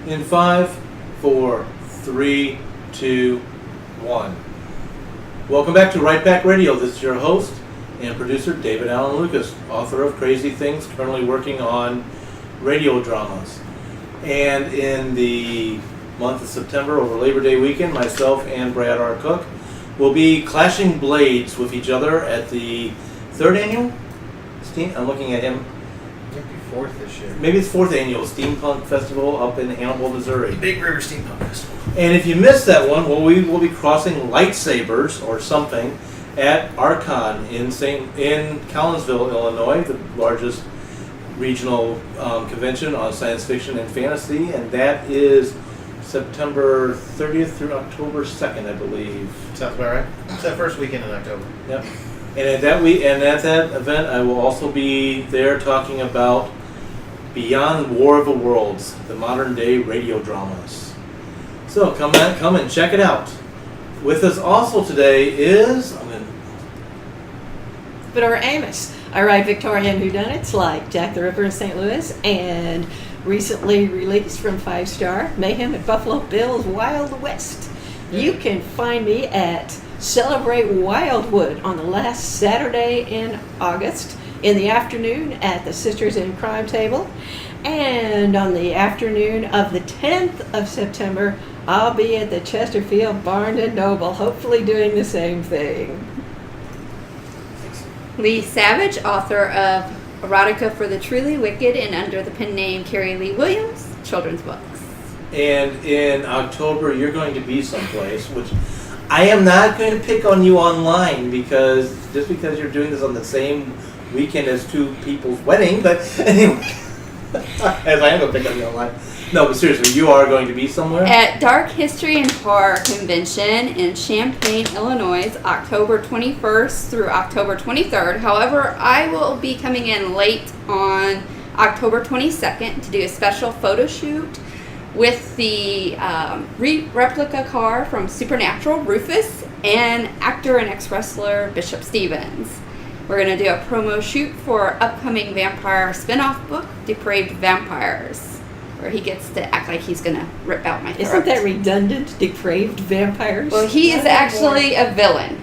In 5, 4, 3, 2, 1. Welcome back to Right Back Radio. This is your host and producer, David Allen Lucas, author of Crazy Things, currently working on radio dramas. And in the month of September, over Labor Day weekend, myself and Brad R. Cook will be clashing blades with each other at the 3rd annual? I'm looking at him. Maybe 4th this year. Maybe it's 4th annual Steampunk Festival up in Hannibal, Missouri. Big River Steampunk Festival. And if you missed that one, well, we will be crossing lightsabers or something at Archon in Collinsville, Illinois, the largest regional convention on science fiction and fantasy, and that is September 30th through October 2nd, I believe. Sounds about right. It's that first weekend in October. Yep. And at that event, I will also be there talking about Beyond War of the Worlds, the modern day radio dramas. So come and check it out. With us also today is Victoria Amos. I write Victorian whodunits like Jack the Ripper in St. Louis, and recently released from 5 Star, Mayhem at Buffalo Bill's Wild West. You can find me at Celebrate Wildwood on the last Saturday in August in the afternoon at the Sisters in Crime table. And on the afternoon of the 10th of September, I'll be at the Chesterfield Barnes & Noble, hopefully doing the same thing. Lee Savage, author of Erotica for the Truly Wicked and under the pen name Carrie Lee Williams, children's books. And in October, you're going to be someplace, which I am not going to pick on you online because you're doing this on the same weekend as 2 people's wedding, but anyway, as I am going to pick on you online. No, but seriously, you are going to be somewhere? At Dark History and Horror Convention in Champaign, Illinois, October 21st through October 23rd. However, I will be coming in late on October 22nd to do a special photo shoot with the replica car from Supernatural, Rufus, and actor and ex-wrestler Bishop Stevens. We're going to do a promo shoot for our upcoming vampire spin-off book, Depraved Vampires, where he gets to act like he's going to rip out my throat. Isn't that redundant? Depraved vampires? Well, he is actually a villain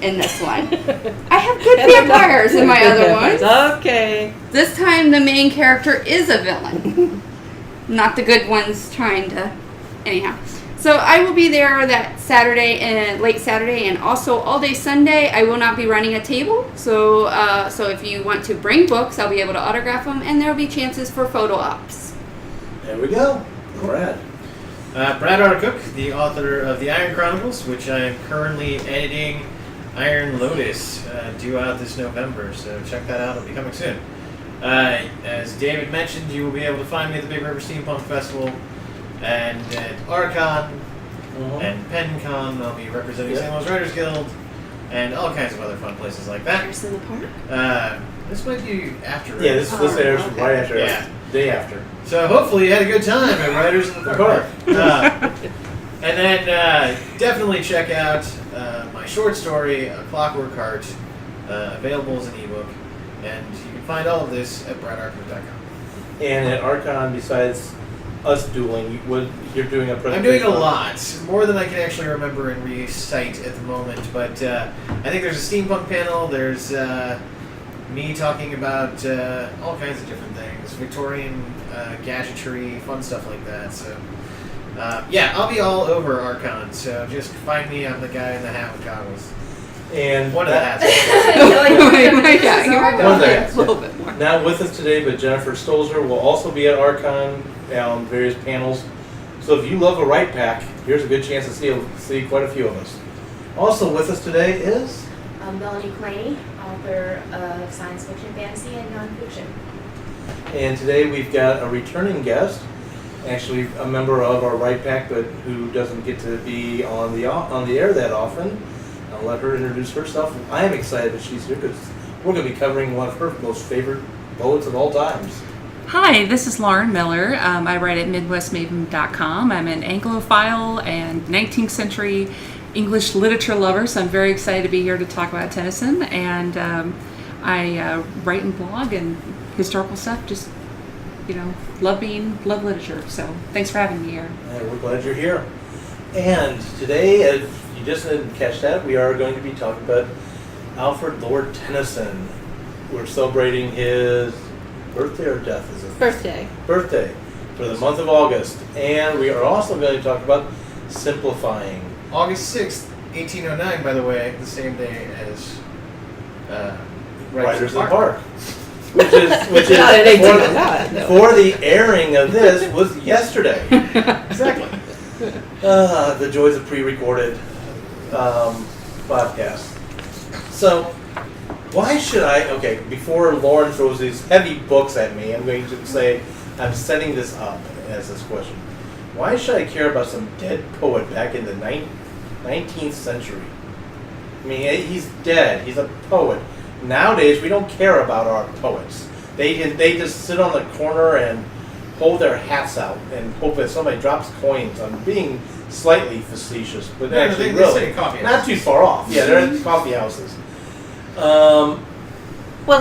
in this one. I have good vampires in my other ones. Okay. This time the main character is a villain. Not the good ones trying to... Anyhow. So I will be there that Saturday and late Saturday and also all day Sunday. I will not be running a table. So if you want to bring books, I'll be able to autograph them and there will be chances for photo ops. There we go. Brad. Brad R. Cook, the author of The Iron Chronicles, which I am currently editing Iron Lotus, due out this November. So check that out. It'll be coming soon. As David mentioned, you will be able to find me at the Big River Steampunk Festival and at Archon and PennCon. I'll be representing St. Louis Writers Guild and all kinds of other fun places like that. Writers in the Park? This might be after. Yeah, this airs right after. Yeah. Day after. So hopefully you had a good time at Writers in the Park. And then definitely check out my short story, A Clockwork Heart, available as an ebook. And you can find all of this at bradarchon.com. And at Archon, besides us dueling, you're doing a presentation? I'm doing a lot. More than I can actually remember and recite at the moment. But I think there's a steampunk panel. There's me talking about all kinds of different things. Victorian gadgetry, fun stuff like that. So, yeah, I'll be all over Archon. So just find me. I'm the guy in the hat with goggles. And one of the hats. A little bit more. Not with us today, but Jennifer Stolzer will also be at Archon on various panels. So if you love a right pack, here's a good chance to see quite a few of us. Also with us today is Melanie Claney, author of science fiction, fantasy, and nonfiction. And today we've got a returning guest, actually a member of our right pack, but who doesn't get to be on the air that often. I'll let her introduce herself. I am excited that she's here because we're going to be covering one of her most favorite poets of all times. Hi, this is Lauren Miller. I write at MidwestMaven.com. I'm an Anglophile and 19th century English literature lover, so I'm very excited to be here to talk about Tennyson. And I write and blog and historical stuff, just love literature. So thanks for having me here. And we're glad you're here. And today, if you just didn't catch that, we are going to be talking about Alfred Lord Tennyson. We're celebrating his birthday or death, is it? Birthday. Birthday for the month of August. And we are also going to talk about simplifying. August 6th, 1809, by the way, the same day as Writers in the Park. Which is Not in 1809, no. for the airing of this was yesterday. Exactly. The joys of pre-recorded podcasts. So, why should I? Okay, before Lauren throws these heavy books at me, I'm going to say I'm setting this up as this question. Why should I care about some dead poet back in the 19th century? I mean, he's dead. He's a poet. Nowadays, we don't care about our poets. They just sit on the corner and hold their hats out and hope that somebody drops coins. I'm being slightly facetious, but actually, they really, sit in coffee not houses. too far off. Yeah, they're in coffee houses. Well,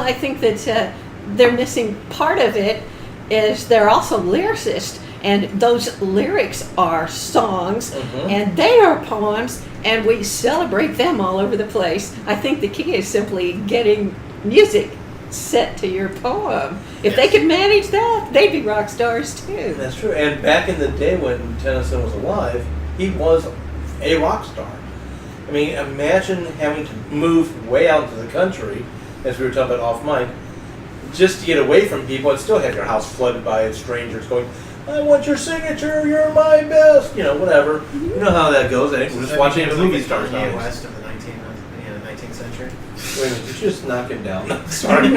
I think that they're missing part of it is they're also lyricists, and those lyrics are songs, and they are poems, and we celebrate them all over the place. I think the key is simply getting music set to your poem. If they could manage that, they'd be rock stars too. That's true. And back in the day when Tennyson was alive, he was a rock star. I mean, imagine having to move way out into the country, as we were talking about off mic, just to get away from people and still have your house flooded by strangers going, I want your signature, you're my best, whatever. You know how that goes. I think we're just watching movie stars Kanye now. West of the 19th century. Wait a minute, did you just knock him down? Sorry.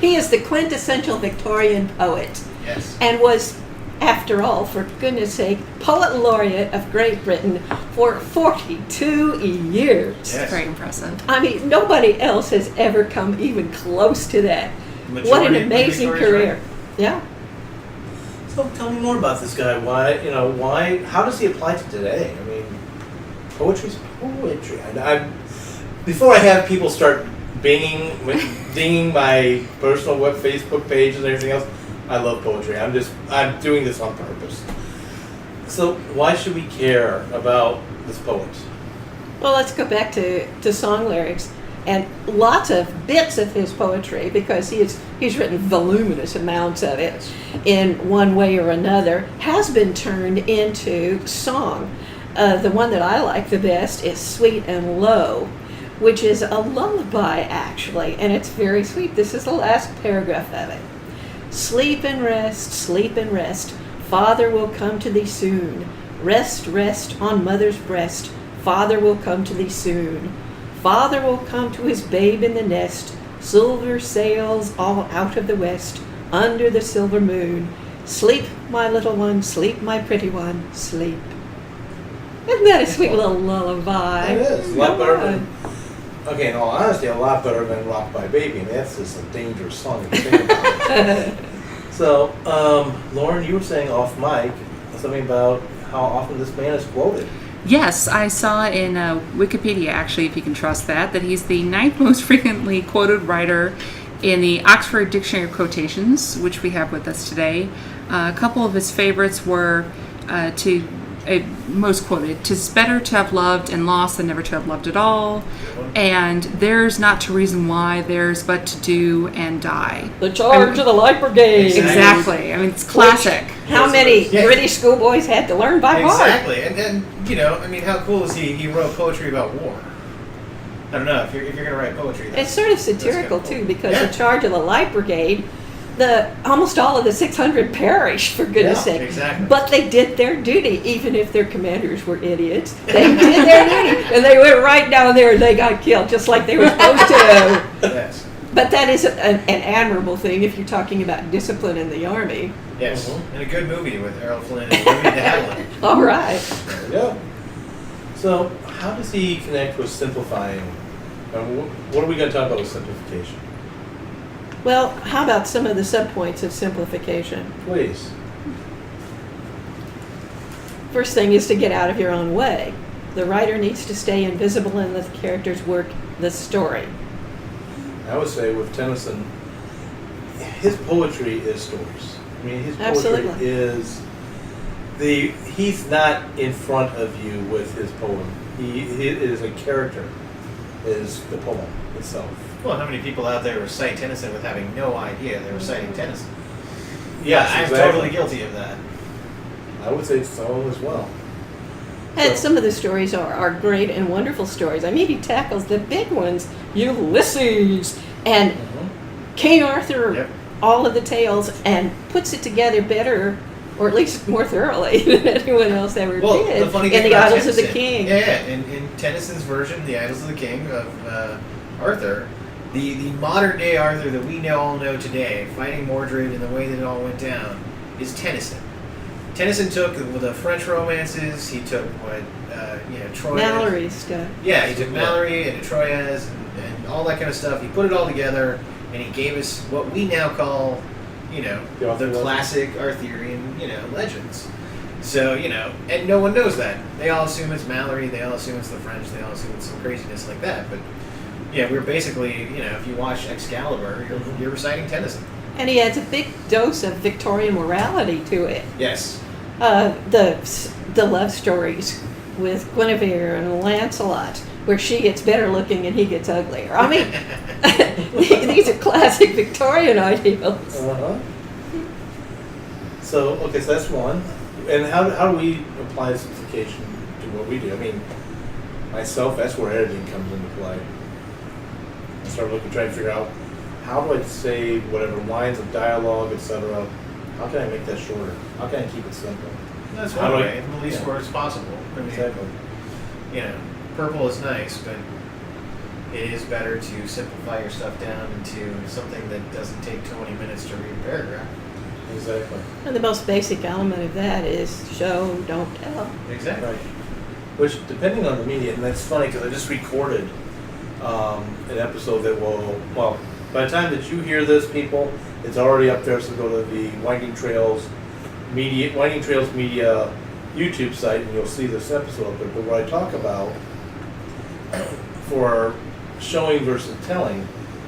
He is the quintessential Victorian poet, Yes. and was, after all, for goodness sake, Poet Laureate of Great Britain for 42 years. Yes. Very impressive. I mean, nobody else has ever come even close to that. What an Majority of amazing Victoria's career. right. Yeah. So tell me more about this guy. Why, how does he apply to today? I mean, poetry's poetry. Before I have people start dinging my personal Facebook pages and everything else, I love poetry. I'm doing this on purpose. So why should we care about this poet? Well, let's go back to song lyrics and lots of bits of his poetry, because he's written voluminous amounts of it in one way or another, has been turned into song. The one that I like the best is Sweet and Low, which is a lullaby actually, and it's very sweet. This is the last paragraph of it. Sleep and rest, Father will come to thee soon. Rest, rest on mother's breast, Father will come to thee soon. Father will come to his babe in the nest, silver sails all out of the west, under the silver moon. Sleep, my little one, sleep, my pretty one, sleep. Isn't that a sweet little lullaby? It is. A lot Come better on. than, okay, in all honesty, a lot better than Rock by Baby. And that's just a dangerous song if you think about it. So, Lauren, you were saying off mic something about how often this man is quoted. Yes, I saw in Wikipedia, actually, if you can trust that he's the 9th most frequently quoted writer in the Oxford Dictionary of Quotations, which we have with us today. A couple of his favorites were most quoted, "'Tis better to have loved and lost than never to have loved at all," and "There's not to reason why, there's but to do and die." The charge of the Light Brigade. Exactly. I mean, it's classic. How many Yes. British schoolboys had to learn by heart? Exactly, and how cool is he? He wrote poetry about war. I don't know if you're gonna write poetry. It's sort of satirical that's kinda too, because cool. the charge of the Light Brigade, almost all of the 600 perished, for goodness sake. Exactly. But they did their duty, even if their commanders were idiots. They did their duty, and they went right down there and they got killed, just like they were supposed to. Yes. But that is an admirable thing if you're talking about discipline in the Army. Yes. And a good movie with Errol Flynn and Louis de Havilland. All right. There we go. So, how does he connect with simplifying? What are we going to talk about with simplification? Well, how about some of the subpoints of simplification? Please. First thing is to get out of your own way. The writer needs to stay invisible and let the characters work the story. I would say with Tennyson, his poetry is stories. I mean, his poetry Absolutely. is he's not in front of you with his poem. He is a character, is the poem itself. Well, how many people out there recite Tennyson with having no idea they're reciting Tennyson? Yes, I'm exactly. totally guilty of that. I would say so as well. And So- some of the stories are great and wonderful stories. I mean, he tackles the big ones, Ulysses and King Arthur, Yep. all of the tales, and puts it together better, or at least more thoroughly than anyone else ever Well, did. the funny in thing the about Idylls of the Tennyson- King. Yeah, in Tennyson's version, The Idylls of the King of Arthur, the modern day Arthur that we all know today, fighting Mordred and the way that it all went down, is Tennyson. Tennyson took the French romances. He took what Troyes. Mallory stuff. Yeah, he took Mallory and Troyes and all that kind of stuff. He put it all together, and he gave us what we now call, The Arthur the classic Arthurian, legends. So, and no one knows that. They all assume it's Mallory. They all assume it's the French. They all assume it's some craziness like that. But yeah, we're basically, if you watch Excalibur, you're reciting Tennyson. And he adds a big dose of Victorian morality to it. Yes. The love stories with Guinevere and Lancelot, where she gets better looking and he gets uglier. I mean, these are classic Victorian ideals. Uh-huh. So that's one. And how do we apply simplification to what we do? I mean, myself, that's where editing comes into play. I start trying to figure out how do I say whatever lines of dialogue, etc. How can I make that shorter? How can I keep it simple? That's How one do I- way, the least yeah. words possible. I mean, Exactly. Purple is nice, but it is better to simplify your stuff down into something that doesn't take 20 minutes to read a paragraph. Exactly. And the most basic element of that is show, don't tell. Exactly. Right. Which, depending on the media, and that's funny because I just recorded an episode that well, by the time that you hear this, people, it's already up there. So go to the Winding Trails Media YouTube site, and you'll see this episode up there. But what I talk about for showing versus telling,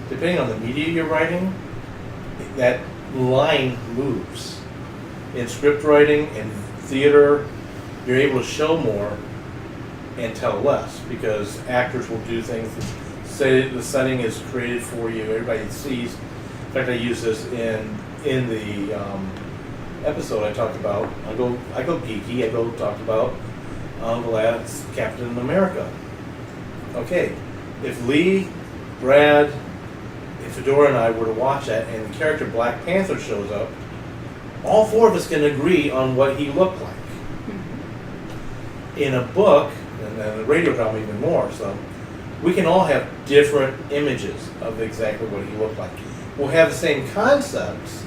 depending on the media you're writing, that line moves. In script writing and theater, you're able to show more and tell less because actors will do things that say the setting is created for you. Everybody sees. In fact, I use this in the episode I talked about. I go geeky. I go talk about Vlad's Captain America. Okay, if Lee, Brad, if Fedora and I were to watch that and the character Black Panther shows up, all four of us can agree on what he looked like. In a book, and then the radio drama even more, so we can all have different images of exactly what he looked like. We'll have the same concepts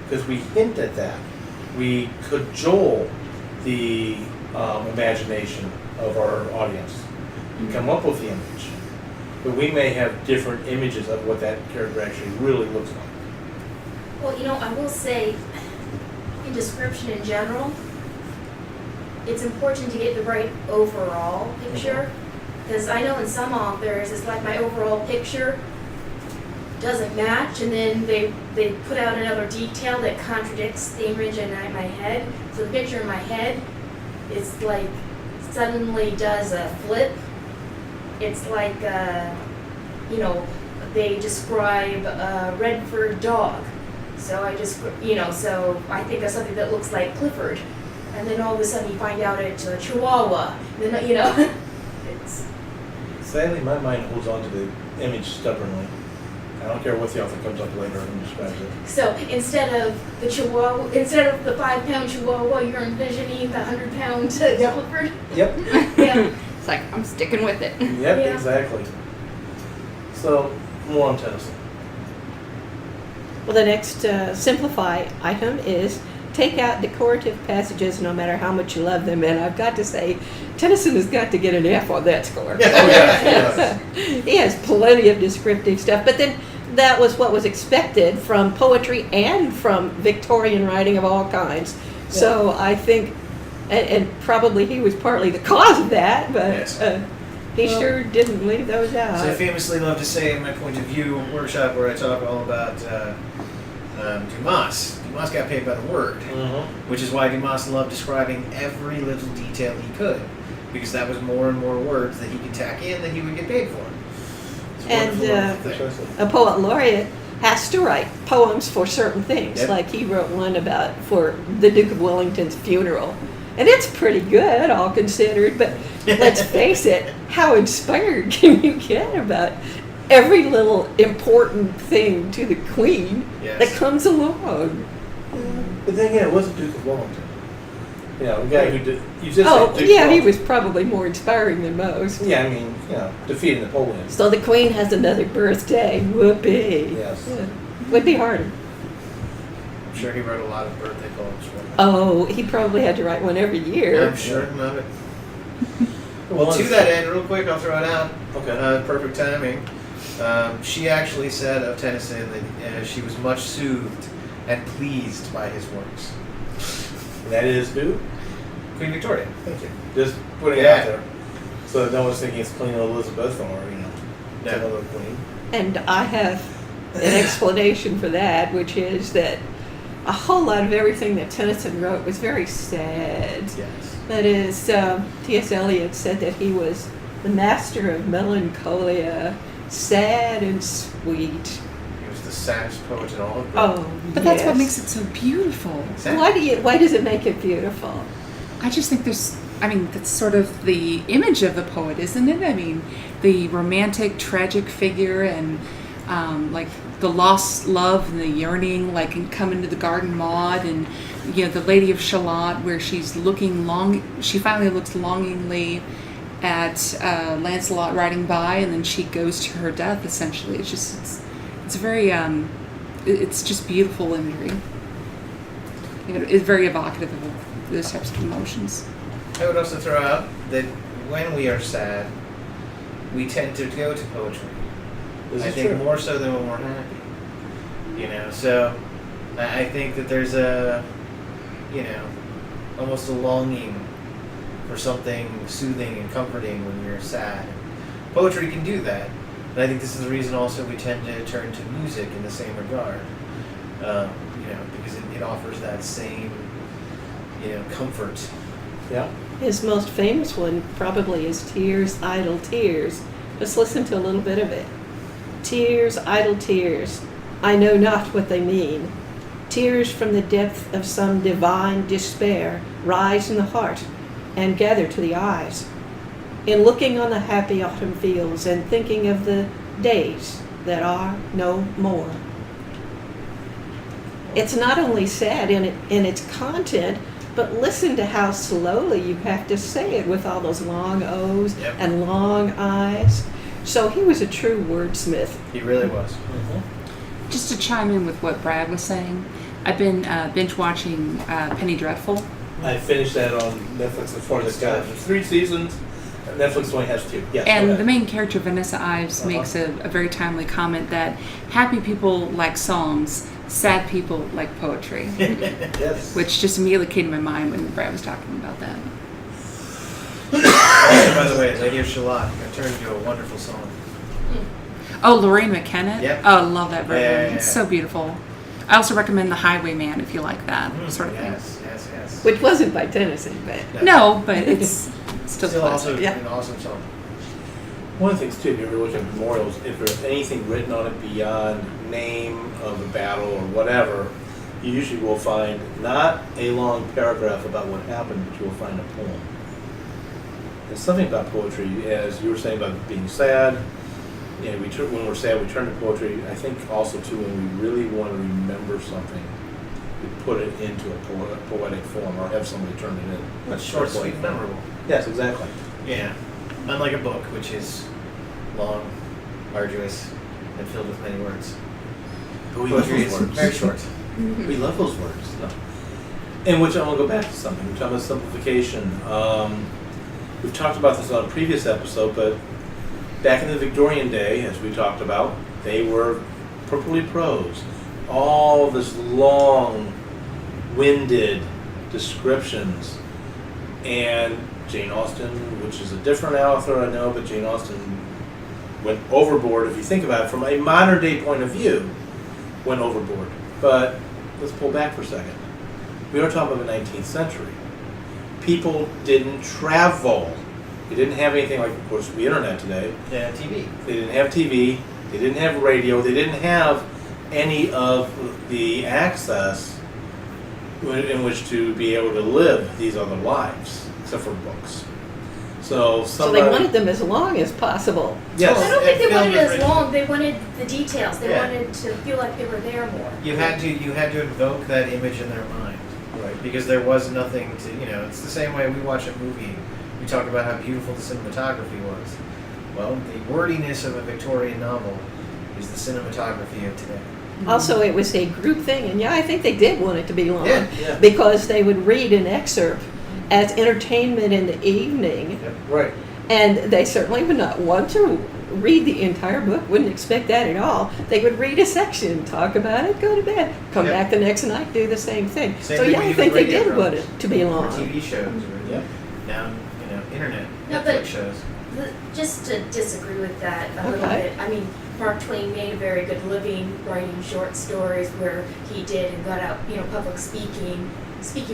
because we hint at that. We cajole the imagination of our audience and come up with the image. But we may have different images of what that character actually really looks like. Well, I will say, in description in general, it's important to get the right overall picture. Because I know in some authors, it's like my overall picture doesn't match, and then they put out another detail that contradicts the image in my head. So the picture in my head is like suddenly does a flip. It's like, they describe a Redford dog. So so I think of something that looks like Clifford. And then all of a sudden you find out it's a Chihuahua. And then, it's... Sadly, my mind holds on to the image stubbornly. I don't care what the author comes up later and describes it. So instead of the 5-pound Chihuahua, you're envisioning the 100-pound Clifford? Yep. Yeah. It's like, I'm sticking with it. Yep, Yeah. exactly. So, more on Tennyson. Well, the next simplify item is take out decorative passages no matter how much you love them. And I've got to say, Tennyson has got to get an F on that score. Oh, yeah, He has plenty of descriptive stuff. But then that was what was expected from poetry and from Victorian writing of all kinds. So I think, and probably he was partly the cause of that, but Yes. he sure didn't leave those out. So I famously love to say in my point of view workshop where I talk all about Dumas. Dumas got paid by the word, which is why Dumas loved describing every little detail he could, because that was more and more words that he could tack in that he would get paid for. It's a wonderful, wonderful thing. A poet laureate has to write poems for certain things. Yep. Like he wrote one for the Duke of Wellington's funeral. And it's pretty good, all considered, but let's face it, how inspired can you get about every little important thing to the Queen that comes along? But then again, it wasn't Duke of Wellington. You know, the guy who did. You just Oh, said Duke yeah, of he Wellington. was probably more inspiring than most. Yeah, I mean, you know, defeating Napoleon. So the Queen has another birthday. Whoopee. Yes. Yeah. Would be harder. I'm sure he wrote a lot of birthday poems for them. Oh, he probably had to write one every year. I'm certain of it. Well, To that end, real quick, I'll throw it out. Okay. Perfect timing. She actually said of Tennyson that she was much soothed and pleased by his works. That is who? Queen Victoria. Thank you. Just putting it Yeah. out there. So that no one's thinking it's Queen Elizabeth or, you know, No. another queen. And I have an explanation for that, which is that a whole lot of everything that Tennyson wrote was very sad. Yes. That is, T.S. Eliot said that he was the master of melancholia, sad and sweet. He was the saddest poet in all of Britain. Oh, But that's what yes. makes it so beautiful. Exactly. Why does it make it beautiful? I just think that's sort of the image of the poet, isn't it? I mean, the romantic, tragic figure and like the lost love and the yearning, like in Come Into the Garden Maud, and you know, the Lady of Shalott, where she finally looks longingly at Lancelot riding by, and then she goes to her death. Essentially, it's very it's just beautiful imagery. You know, it's very evocative of those types of emotions. I would also throw out that when we are sad, we tend to go to poetry. I think more so than when we're happy. You know, so I think that there's almost a longing for something soothing and comforting when you're sad. Poetry can do that. And I think this is the reason also we tend to turn to music in the same regard. Because it offers that same, comfort. Yeah. His most famous one probably is Tears, Idle Tears. Let's listen to a little bit of it. Tears, idle tears, I know not what they mean. Tears from the depth of some divine despair rise in the heart and gather to the eyes. In looking on the happy autumn fields and thinking of the days that are no more. It's not only sad in its content, but listen to how slowly you have to say it with all those long O's and long I's. So he was a true wordsmith. He really was. Mm-hmm. Just to chime in with what Brad was saying, I've been binge watching Penny Dreadful. I finished that on Netflix before this guy. There's 3 seasons. Netflix only has 2. Yes, And the main character, Vanessa Ives, makes a very timely comment that happy people like songs, sad people like poetry. Yes. Which just immediately came to my mind when Brad was talking about that. Also, by the way, Lady of Shalott got turned into a wonderful song. Oh, Lorraine McKenna? Yep. Oh, I love that version. Yeah. It's so beautiful. I also recommend The Highwayman if you like that sort of Yes. Which wasn't by Tennyson, but thing. No, but it's still Still classic. also Yeah. an awesome song. One of the things too, if you ever look at memorials, if there's anything written on it beyond name of a battle or whatever, you usually will find not a long paragraph about what happened, but you will find a poem. There's something about poetry, as you were saying about being sad. When we're sad, we turn to poetry. I think also too, when we really want to remember something, we put it into a poetic form, or have somebody turn it in. It's short, sweet, and memorable. Yes, exactly. Yeah. Unlike a book, which is long, arduous, and filled with many words. But we love Poetry those is words. very short. We love those words. No. And which I want to go back to something. We're talking about simplification. We've talked about this on a previous episode, but back in the Victorian day, as we talked about, they were purposely prose. All this long-winded descriptions. And Jane Austen, which is a different author, I know, but Jane Austen went overboard, if you think about it, from a modern-day point of view, went overboard. But let's pull back for a second. We are talking about the 19th century. People didn't travel. They didn't have anything like, of course, the internet today. Yeah, TV. They didn't have TV. They didn't have radio. They didn't have any of the access in which to be able to live these other lives, except for books. So they wanted them as long as possible. Yes. I don't think they Film wanted it as original. long. They wanted the details. They Yeah. wanted to feel like they were there more. You had to invoke that image in their mind, Right. because there was nothing to, it's the same way we watch a movie. We talk about how beautiful the cinematography was. Well, the wordiness of a Victorian novel is the cinematography of today. Also, it was a group thing, and I think they did want it to be long Yeah. because they would read an excerpt as entertainment in the evening, Right. and they certainly would not want to read the entire book, wouldn't expect that at all. They would read a section, talk about it, go to bed, come Yep. back the next night, do the same thing. Same So thing yeah, we I do think with they radio did want dramas. it to be Or long. TV shows, or Yep. now, internet, No, Netflix but- shows. Just to disagree with that a little Okay. bit, I mean, Mark Twain made a very good living writing short stories where he did and got out, public speaking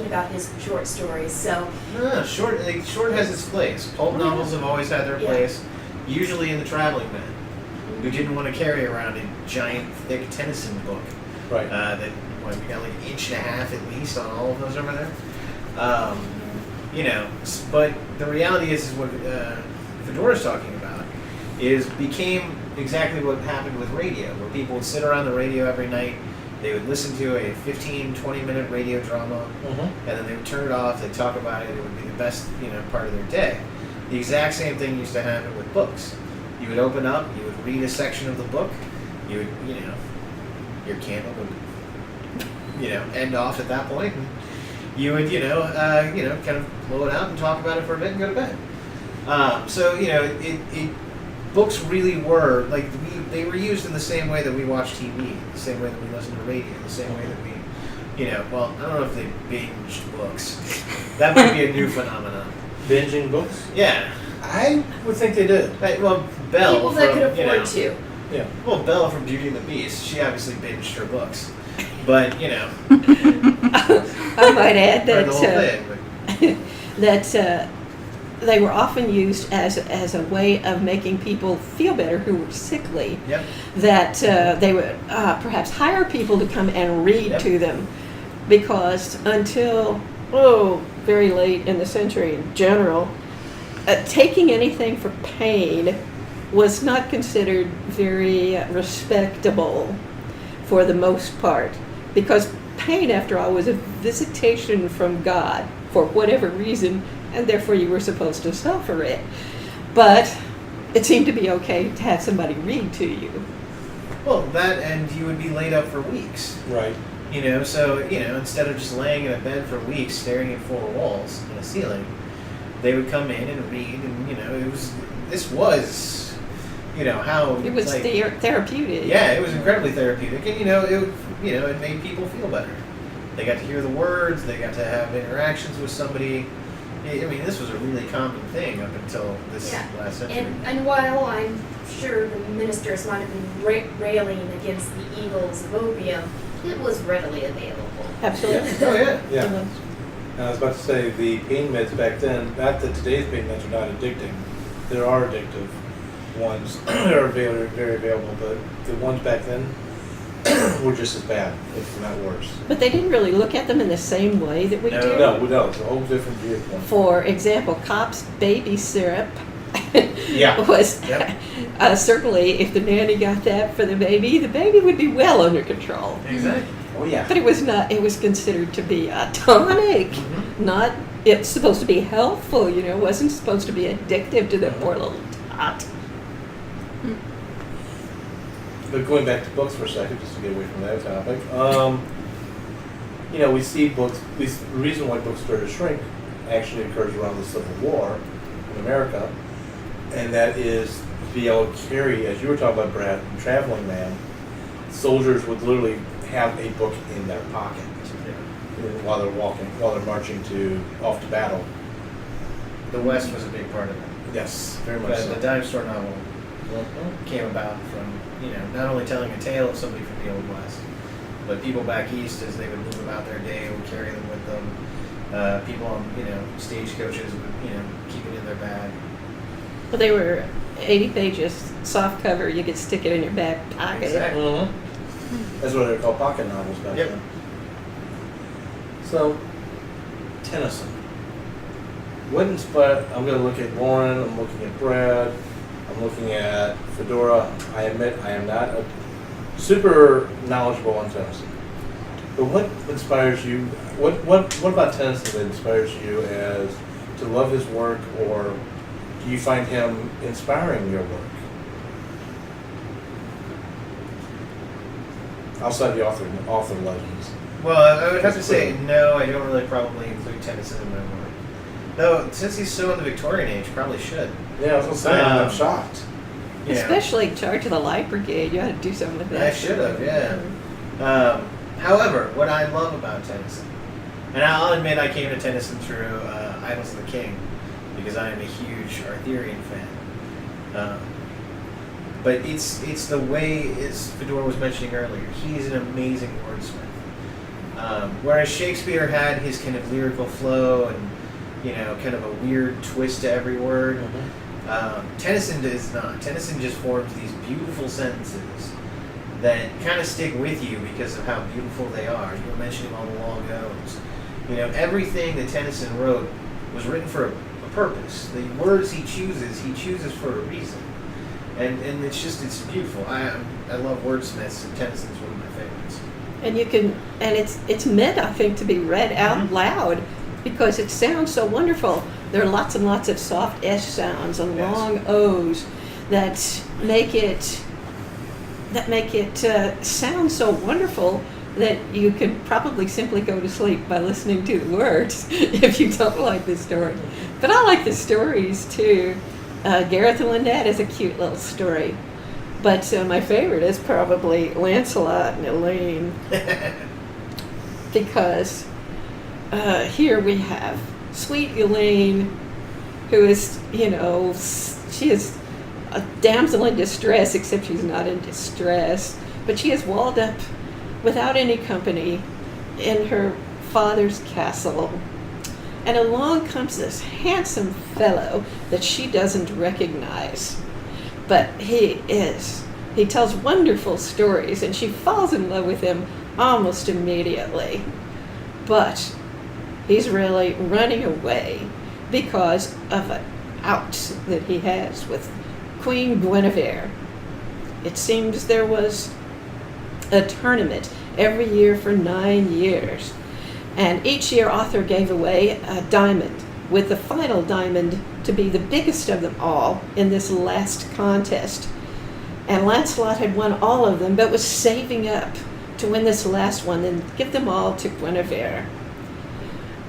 about his short stories. So, No, short has its place. Pulp novels have always had their Yeah. place, usually in the traveling man, who didn't want to carry around a giant, thick Tennyson book. Right. That we got like an inch and a half at least on all of those over there. But the reality is what Fedora's talking about became exactly what happened with radio, where people would sit around the radio every night. They would listen to a 15, 20-minute radio drama, Mm-hmm. and then they would turn it off. They'd talk about it. It would be the best, part of their day. The exact same thing used to happen with books. You would open up, you would read a section of the book, you would, your candle would, end off at that point, and you would, kind of blow it out and talk about it for a bit and go to bed. Books really were like they were used in the same way that we watch TV, the same way that we listen to radio, the same way that we, well, I don't know if they binged books. That might be a new phenomenon. Binging books? Yeah. I would think they did. Right, well, Belle people that from, could afford to. Yeah. Well, Belle from Beauty and the Beast, she obviously binged her books, but I might add for the whole that thing. that they were often used as a way of making people feel better who were sickly. Yep. That they would perhaps hire people to come and read Yep. to them, because until very late in the century in general, taking anything for pain was not considered very respectable for the most part, because pain, after all, was a visitation from God for whatever reason, and therefore you were supposed to suffer it. But it seemed to be okay to have somebody read to you. Well, that, and you would be laid up for weeks. Right. So, instead of just laying in a bed for weeks staring at four walls and a ceiling, they would come in and read, and, this was, how... It was like, therapeutic. yeah, it was incredibly therapeutic, and, it made people feel better. They got to hear the words, they got to have interactions with somebody. I mean, this was a really common thing up until this last century. And while I'm sure the ministers might have been railing against the evils of opium, it was readily available. Absolutely. Oh, yeah. Yeah. It was. And I was about to say the pain meds back then, not that today's pain meds are not addicting. There are addictive ones that are very, very available, but the ones back then were just as bad, if not worse. But they didn't really look at them in the same way that we No. do. No, it's a whole different viewpoint. For example, Cop's baby syrup Yeah. was Yep. certainly, if the nanny got that for the baby would be well under control. Exactly. Oh yeah. But it was not. It was considered to be a tonic, not. It's supposed to be healthful. It wasn't supposed to be addictive to the poor little tot. But going back to books for a second, just to get away from that topic, we see books. The reason why books started to shrink actually occurs around the Civil War in America, and that is to be able to carry, as you were talking about, Brad, traveling man. Soldiers would literally have a book in their pocket while they're marching off to battle. The West was a big part of it. Yes, very much so. The dime store novel came about from, not only telling a tale of somebody from the Old West, But people back east, as they would move about their day, would carry them with them. People on, stagecoaches would, keep it in their bag. Well, they were 80 pages, soft cover. You could stick it in your back pocket. Exactly. Mm-hmm. That's what they were called, pocket novels back Yep. then. So, Tennyson. What inspired? I'm going to look at Lauren. I'm looking at Brad. I'm looking at Fedora. I admit I am not a super knowledgeable on Tennyson. But what inspires you? What about Tennyson that inspires you as to love his work, or do you find him inspiring your work? Outside the author legends. Well, I would have to say no. I don't really probably include Tennyson in my work. Though, since he's so in the Victorian age, probably should. Yeah, I was gonna say I'm shocked. You know. Especially Charge of the Light Brigade. You ought to do something with that. I should have, yeah. However, what I love about Tennyson, and I'll admit I came to Tennyson through Idols of the King, because I am a huge Arthurian fan. But it's the way, as Fedora was mentioning earlier, he's an amazing wordsmith. Whereas Shakespeare had his kind of lyrical flow and, kind of a weird twist to every word. Mm-hmm. Tennyson does not. Tennyson just forms these beautiful sentences that kind of stick with you because of how beautiful they are. You were mentioning all the long O's. Everything that Tennyson wrote was written for a purpose. The words he chooses for a reason. And it's beautiful. I love wordsmiths, and Tennyson's one of my favorites. And you can, and it's meant, I think, to be read out loud because it sounds so wonderful. There are lots and lots of soft S sounds and long O's that make it sound so wonderful that you can probably simply go to sleep by listening to the words if you don't like the story. But I like the stories too. Gareth and Lynette is a cute little story. But my favorite is probably Lancelot and Elaine. Because here we have sweet Elaine, who is, she is a damsel in distress, except she's not in distress. But she is walled up without any company in her father's castle. And along comes this handsome fellow that she doesn't recognize. But he tells wonderful stories, and she falls in love with him almost immediately. But he's really running away because of an out that he has with Queen Guinevere. It seems there was a tournament every year for 9 years. And each year Arthur gave away a diamond, with the final diamond to be the biggest of them all in this last contest. And Lancelot had won all of them, but was saving up to win this last one and give them all to Guinevere.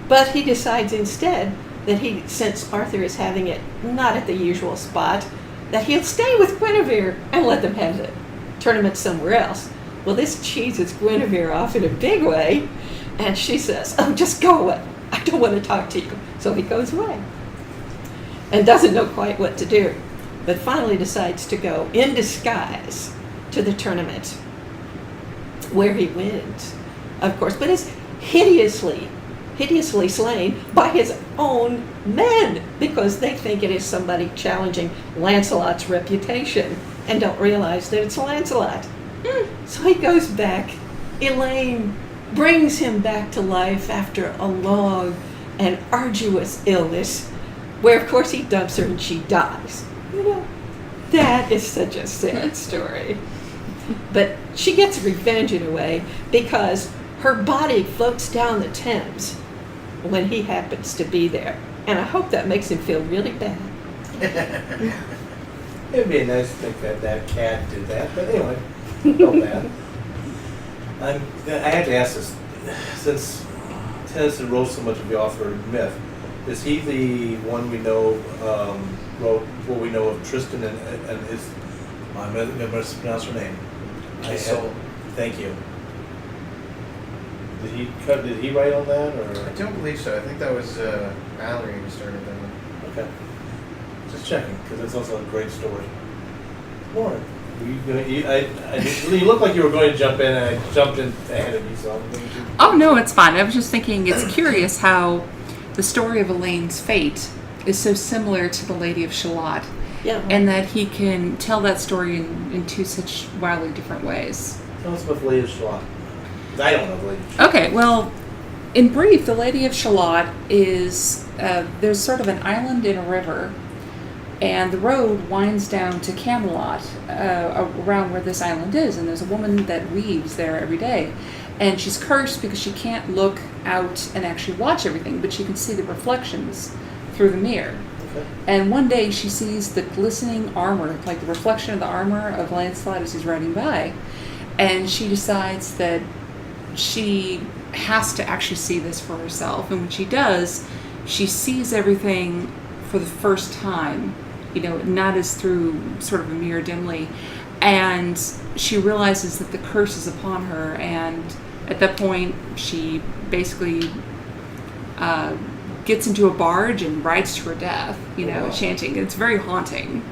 But he decides instead that since Arthur is having it not at the usual spot, that he'll stay with Guinevere and let them have the tournament somewhere else. Well, this cheeses Guinevere off in a big way, and she says, "Oh, just go away. I don't want to talk to you." So he goes away and doesn't know quite what to do, but finally decides to go in disguise to the tournament, where he wins, of course, but is hideously slain by his own men because they think it is somebody challenging Lancelot's reputation and don't realize that it's Lancelot. So he goes back. Elaine brings him back to life after a long and arduous illness, where of course he dumps her and she dies. That is such a sad story. But she gets revenge in a way because her body floats down the Thames when he happens to be there. And I hope that makes him feel really bad. It'd be nice to think that cat did that, but anyway, no bad. I have to ask this, since Tennyson wrote so much of the author myth, is he the one we know wrote what we know of Tristan and his? I'm going to mispronounce her name. Thank you. Did he write on that, or? I don't believe so. I think that was Mallory who started that one. Okay. Just checking, because it's also a great story. Lauren. You look like you were going to jump in, and I jumped in ahead of you, so I'm going to... Oh, no, it's fine. I was just thinking it's curious how the story of Elaine's fate is so similar to the Lady of Shalott, Yeah. and that he can tell that story in two such wildly different ways. Tell us about the Lady of Shalott. I don't know the Lady of Shalott. Okay, well, in brief, the Lady of Shalott is, there's sort of an island in a river, and the road winds down to Camelot, around where this island is, and there's a woman that weaves there every day. And she's cursed because she can't look out and actually watch everything, but she can see the reflections through the mirror. Okay. And one day she sees the glistening armor, like the reflection of the armor of Lancelot as he's riding by, and she decides that she has to actually see this for herself. And when she does, she sees everything for the first time, not as through sort of a mirror dimly. And she realizes that the curse is upon her, and at that point she basically gets into a barge and rides to her death, Wow. chanting. It's very haunting.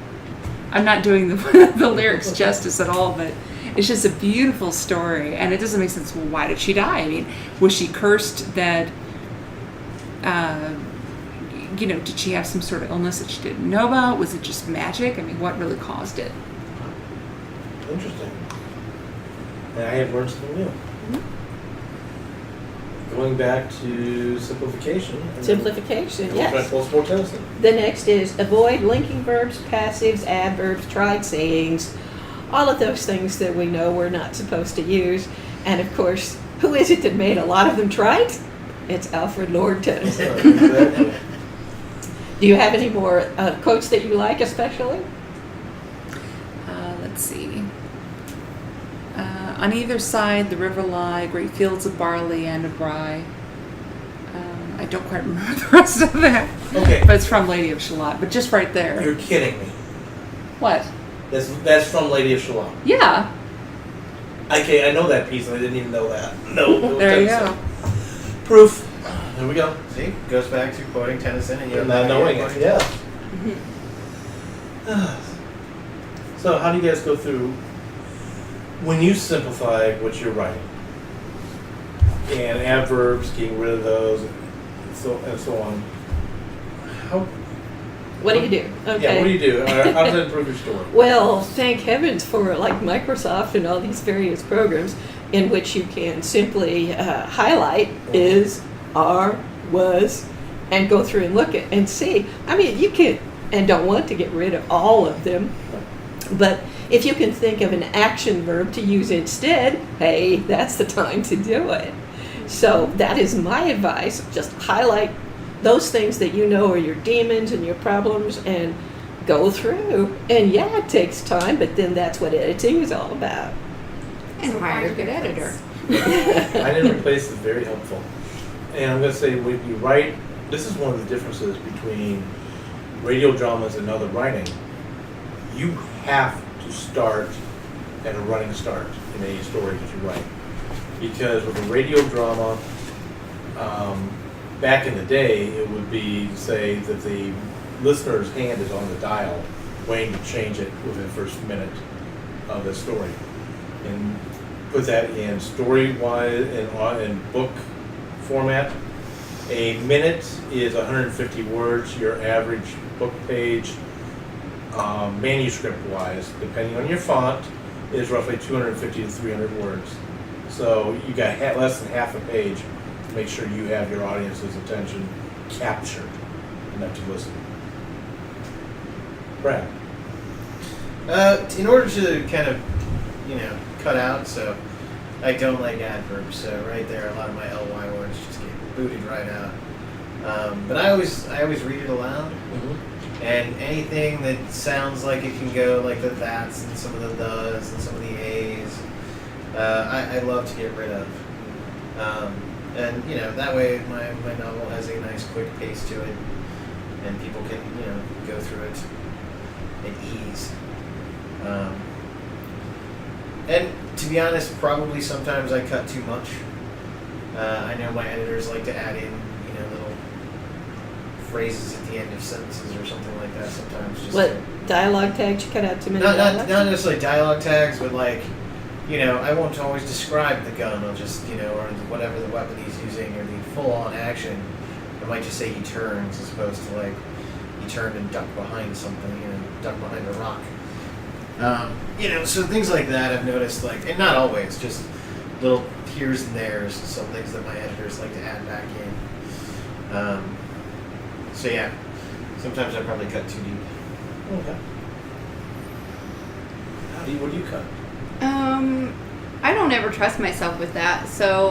I'm not doing the lyrics justice at all, but it's just a beautiful story, and it doesn't make sense. Well, why did she die? I mean, was she cursed that, did she have some sort of illness that she didn't know about? Was it just magic? I mean, what really caused it? Interesting. And I have learned something new. Going back to simplification. Simplification, We'll try yes. to pull some more Tennyson. The next is avoid linking verbs, passives, adverbs, tried sayings, all of those things that we know we're not supposed to use. And of course, who is it that made a lot of them trite? It's Alfred Lord Tennyson. Exactly. Do you have any more quotes that you like especially? Let's see. On either side the river lie, great fields of barley and of rye. I don't quite remember the rest of that. Okay. But it's from Lady of Shalott, but just right there. You're kidding me. What? That's from Lady of Shalott. Yeah. Okay, I know that piece, and I didn't even know that. No. There you Tennyson. go. Proof. There we go. See, goes back to quoting Tennyson and You're not knowing it. Yeah. So, how do you guys go through when you simplify what you're writing? And adverbs, getting rid of those, and so on. What do you do? Okay. Yeah, what do you do? How does that improve your story? Well, thank heavens for like Microsoft and all these various programs in which you can simply highlight is, are, was, and go through and look at and see. I mean, you can and don't want to get rid of all of them, but if you can think of an action verb to use instead, hey, that's the time to do it. So that is my advice. Just highlight those things that you know are your demons and your problems and go through. And yeah, it takes time, but then that's what editing is all about. And hire a good editor. I didn't replace is very helpful. And I'm going to say when you write, this is one of the differences between radio dramas and other writing. You have to start at a running start in any story that you write. Because with a radio drama, back in the day, it would be, say, that the listener's hand is on the dial, waiting to change it within the first minute of the story. And put that in story-wise and book format. A minute is 150 words. Your average book page, manuscript-wise, depending on your font, is roughly 250 to 300 words. So you got less than half a page to make sure you have your audience's attention captured enough to listen. Brad. In order to kind of, cut out, so I don't like adverbs. So right there, a lot of my ly words just get booted right out. But I always read it aloud, and anything that sounds like it can go like the that's and some of the does and some of the a's, I love to get rid of. And that way my novel has a nice quick pace to it, and people can go through it at ease. And to be honest, probably sometimes I cut too much. I know my editors like to add in little phrases at the end of sentences or something like that sometimes. Just What to- dialogue tags? You cut out too many not dialogue? necessarily dialogue tags, but like, I won't always describe the gun. I'll just, or whatever the weapon he's using or the full-on action. I might just say he turns as opposed to like he turned and ducked behind something, ducked behind a rock. So things like that I've noticed, like, and not always, just little here's and there's, some things that my editors like to add back in. So yeah, sometimes I probably cut too deep. Okay. What do you cut? I don't ever trust myself with that. So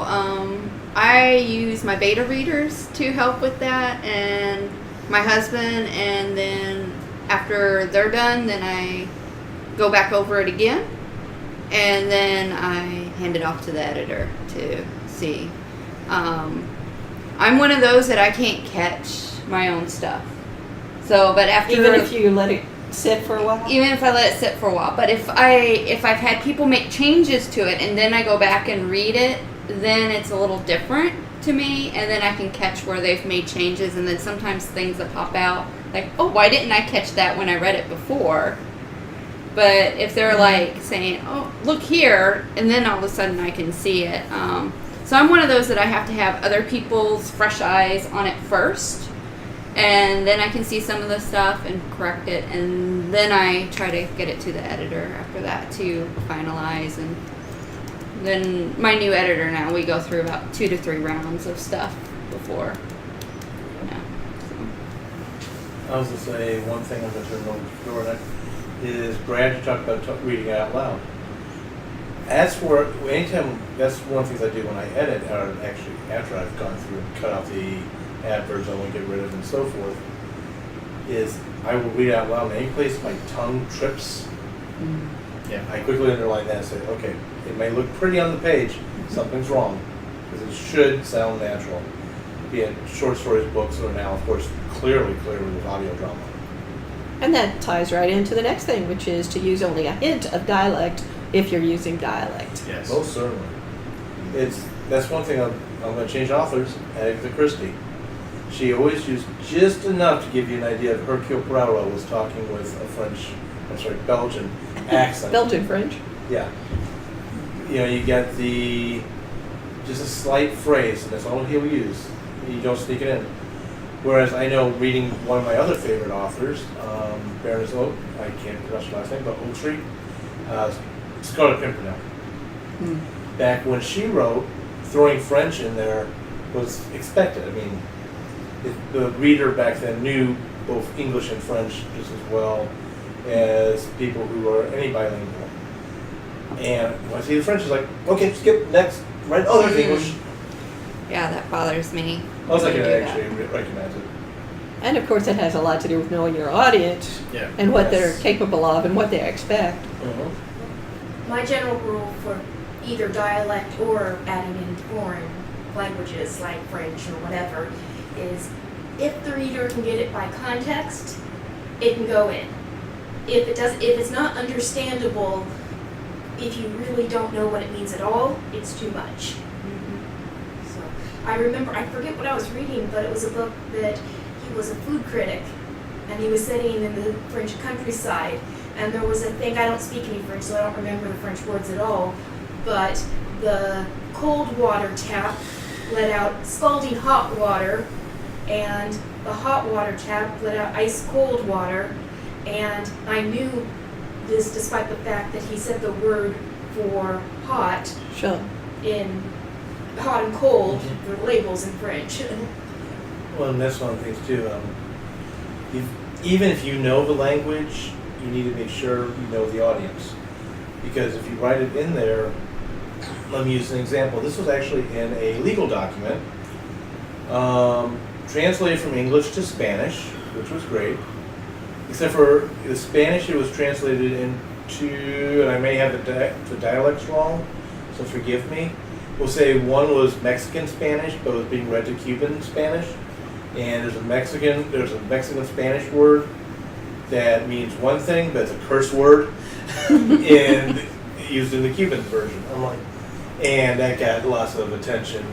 I use my beta readers to help with that, and my husband, and then after they're done, then I go back over it again, and then I hand it off to the editor to see. I'm one of those that I can't catch my own stuff. So, but after Even if you let it sit for a while? even if I let it sit for a while. But if I've had people make changes to it and then I go back and read it, then it's a little different to me, and then I can catch where they've made changes, and then sometimes things that pop out like, oh, why didn't I catch that when I read it before? But if they're like saying, oh, look here, and then all of a sudden I can see it. So I'm one of those that I have to have other people's fresh eyes on it first, and then I can see some of the stuff and correct it, and then I try to get it to the editor after that to finalize. And then my new editor now, we go through about 2 to 3 rounds of stuff before. I was going to say one thing I'm going to turn over to Florida is Brad, you talked about reading it out loud. As for anytime, that's one of the things I do when I edit, or actually after I've gone through and cut out the adverbs I want to get rid of and so forth, is I will read it out loud, and any place my tongue trips, Yeah. I quickly underline that and say, okay, it may look pretty on the page, something's wrong, because it should sound natural. Be it short stories, books, or now, of course, clearly with audio drama. And that ties right into the next thing, which is to use only a hint of dialect if you're using dialect. Yes. Most certainly. That's one thing I'm going to change authors. Agatha Christie. She always used just enough to give you an idea of Hercule Poirot was talking with a Belgian accent. Belgian French. Yeah. You get just a slight phrase, and that's all he'll use. You don't sneak it in. Whereas I know reading one of my other favorite authors, Baroness Oak, I can't pronounce her last name, but Oaktree, Scarlet Pimpernel. Back when she wrote, throwing French in there was expected. I mean, the reader back then knew both English and French just as well as people who are any bilingual. And when I see the French, it's like, okay, skip, next, right? Oh, there's English. Yeah, that bothers me. I was like, I when you do actually recognize it. And of course, it has a lot to do with knowing your audience Yeah. and what Yes. they're capable of and what they expect. My general rule for either dialect or adding in foreign languages like French or whatever is if the reader can get it by context, it can go in. If it's not understandable, if you really don't know what it means at all, it's too much. So I remember, I forget what I was reading, but it was a book that he was a food critic, and he was sitting in the French countryside, and there was a thing, I don't speak any French, so I don't remember the French words at all, but the cold water tap let out scalding hot water, and the hot water tap let out ice cold water, and I knew this despite the fact that he said the word for hot Sure. in hot and cold for labels in French. Well, and that's one of the things too. Even if you know the language, you need to make sure you know the audience. Because if you write it in there, let me use an example. This was actually in a legal document, translated from English to Spanish, which was great. Except for the Spanish, it was translated into, and I may have the dialects wrong, so forgive me. We'll say one was Mexican Spanish, but was being read to Cuban Spanish. And there's a Mexican Spanish word that means one thing, but it's a curse word, and used in the Cuban version. I'm like, and that got lots of attention.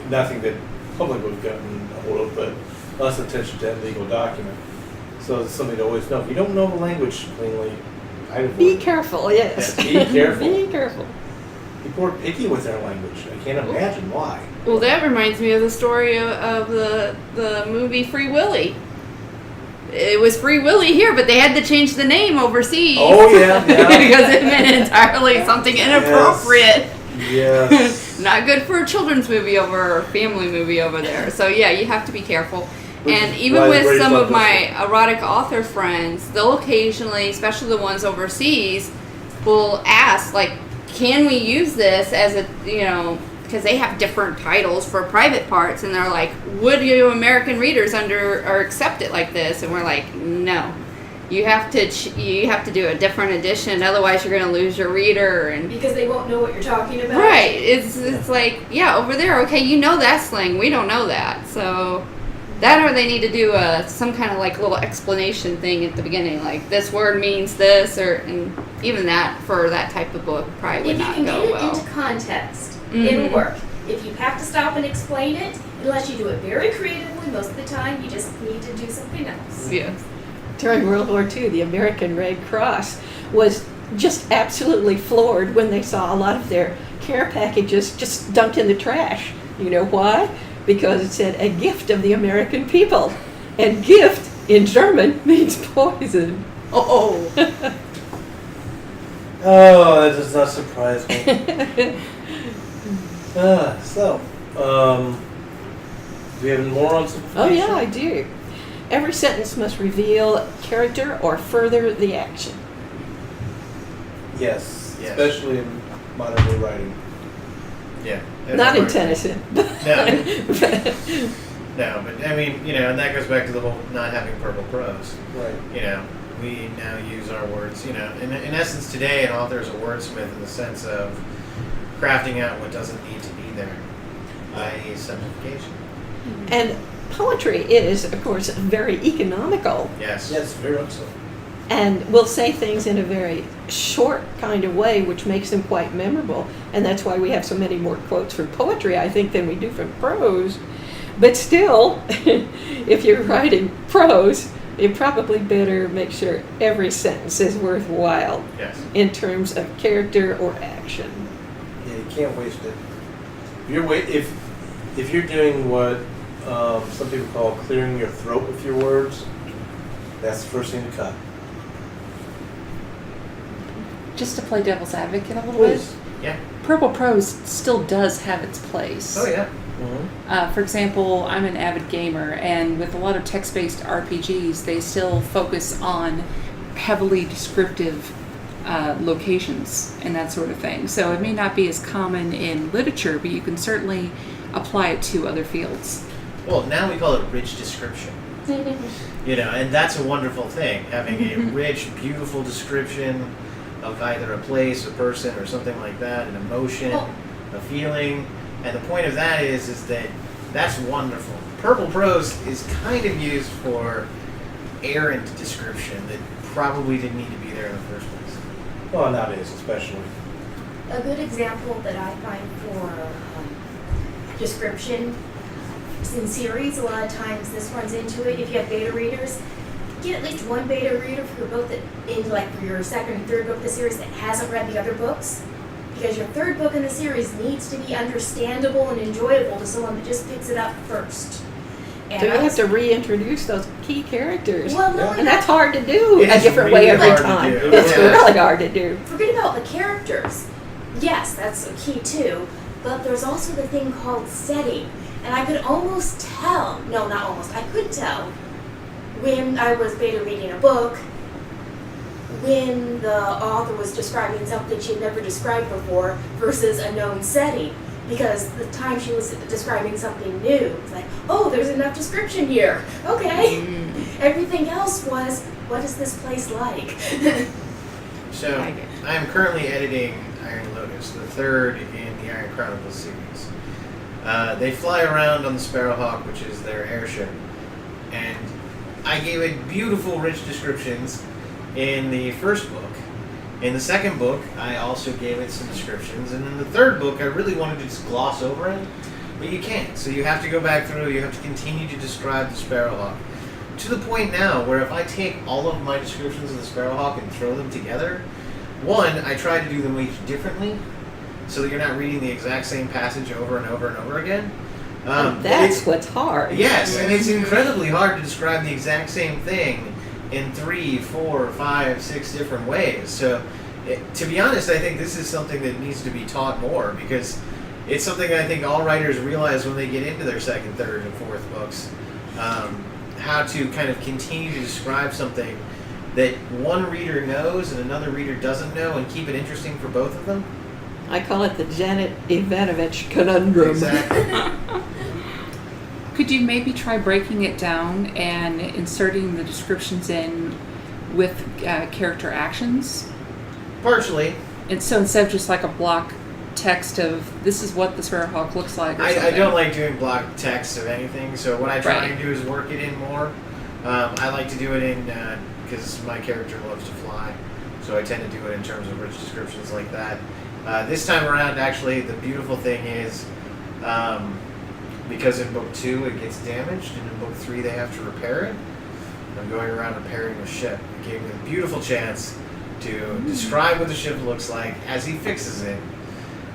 Nothing that public would have gotten a hold of, but less attention to that legal document. So it's something to always know. If you don't know the language cleanly, I would Be careful, yes. Yeah, be careful. Be careful. People are picky with their language. I can't imagine why. Well, that reminds me of the story of the movie Free Willy. It was Free Willy here, but they had to change the name overseas. Oh, yeah. Because it meant entirely something inappropriate. Yes. Not good for a children's movie or family movie over there. So yeah, you have to be careful. And even with some of my erotic author friends, they'll occasionally, especially the ones overseas, will ask, like, can we use this as a, because they have different titles for private parts, and they're like, would you American readers or accept it like this? And we're like, no. You have to do a different edition, otherwise you're going to lose your reader. And Because they won't know what you're talking about. right, it's like, yeah, over there, okay, you know that slang, we don't know that, so that, or they need to do some kind of like little explanation thing at the beginning, like this word means this, and even that for that type of book probably would not go If you can get well. it into context, it'll work. If you have to stop and explain it, unless you do it very creatively, most of the time you just need to do something else. Yes. During World War II, the American Red Cross was just absolutely floored when they saw a lot of their care packages just dumped in the trash. You know why? Because it said a gift of the American people. And gift in German means poison. Oh. Oh, that does not surprise me. Do we have more on simplification? Oh yeah, I do. Every sentence must reveal character or further the action. Yes, Yes. especially in modern day writing. Yeah. Not in Tennyson. No, but I mean, and that goes back to the whole not having purple prose. Right. We now use our words, in essence today an author is a wordsmith in the sense of crafting out what doesn't need to be there, i.e. simplification. And poetry is, of course, very economical Yes. Yes, very much so. and will say things in a very short kind of way, which makes them quite memorable. And that's why we have so many more quotes from poetry, I think, than we do from prose. But still, if you're writing prose, you probably better make sure every sentence is worthwhile Yes. in terms of character or action. Yeah, you can't waste it. If you're doing what some people call clearing your throat with your words, that's the first thing to cut. Just to play devil's advocate a little Please. bit, Yeah. purple prose still does have its place. Oh yeah. Mm-hmm. For example, I'm an avid gamer, and with a lot of text-based RPGs, they still focus on heavily descriptive locations and that sort of thing. So it may not be as common in literature, but you can certainly apply it to other fields. Well, now we call it rich description. And that's a wonderful thing, having a rich, beautiful description of either a place, a person, or something like that, an emotion, a feeling. And the point of that is that that's wonderful. Purple prose is kind of used for errant description that probably didn't need to be there in the first place. Well, nowadays especially. A good example that I find for description in series, a lot of times this runs into it. If you have beta readers, get at least one beta reader for your book for your second and third book of the series that hasn't read the other books. Because your third book in the series needs to be understandable and enjoyable to someone that just picks it up first. And So you have to reintroduce those key characters. Well, no, And that's hard to do It's a different way really every hard to time. do. It's Yes. really hard to do. forget about the characters. Yes, that's a key too. But there's also the thing called setting. And I could almost tell, no, not almost, I could tell when I was beta reading a book, when the author was describing something she had never described before versus a known setting. Because the time she was describing something new, it's like, oh, there's enough description here. Okay. Everything else was, what is this place like? So, I am currently editing Iron Lotus, the third in the Iron Chronicles series. They fly around on the Sparrowhawk, which is their airship, and I gave it beautiful, rich descriptions in the first book. In the second book, I also gave it some descriptions, and in the third book, I really wanted to just gloss over it, But you can't. So you have to go back through, you have to continue to describe the Sparrowhawk. To the point now where if I take all of my descriptions of the Sparrowhawk and throw them together, one, I try to do them each differently, so that you're not reading the exact same passage over and over and over again. That's what's hard. Yes, and it's incredibly hard to describe the exact same thing in 3, 4, 5, 6 different ways. So, to be honest, I think this is something that needs to be taught more, because it's something I think all writers realize when they get into their second, third, and fourth books. How to kind of continue to describe something that one reader knows and another reader doesn't know, and keep it interesting for both of them. I call it the Janet Ivanovich conundrum. Exactly. Could you maybe try breaking it down and inserting the descriptions in with character actions? Partially. And so instead of just like a block text of this is what the Sparrowhawk looks like. Or I don't like doing block text of anything, so what I try and do is work it in more. I like to do it in, because my character loves to fly, so I tend to do it in terms of rich descriptions like that. This time around, actually, the beautiful thing is, because in book 2 it gets damaged, and in book 3 they have to repair it, I'm going around repairing the ship. It gave me a beautiful chance to describe what the ship looks like as he fixes it,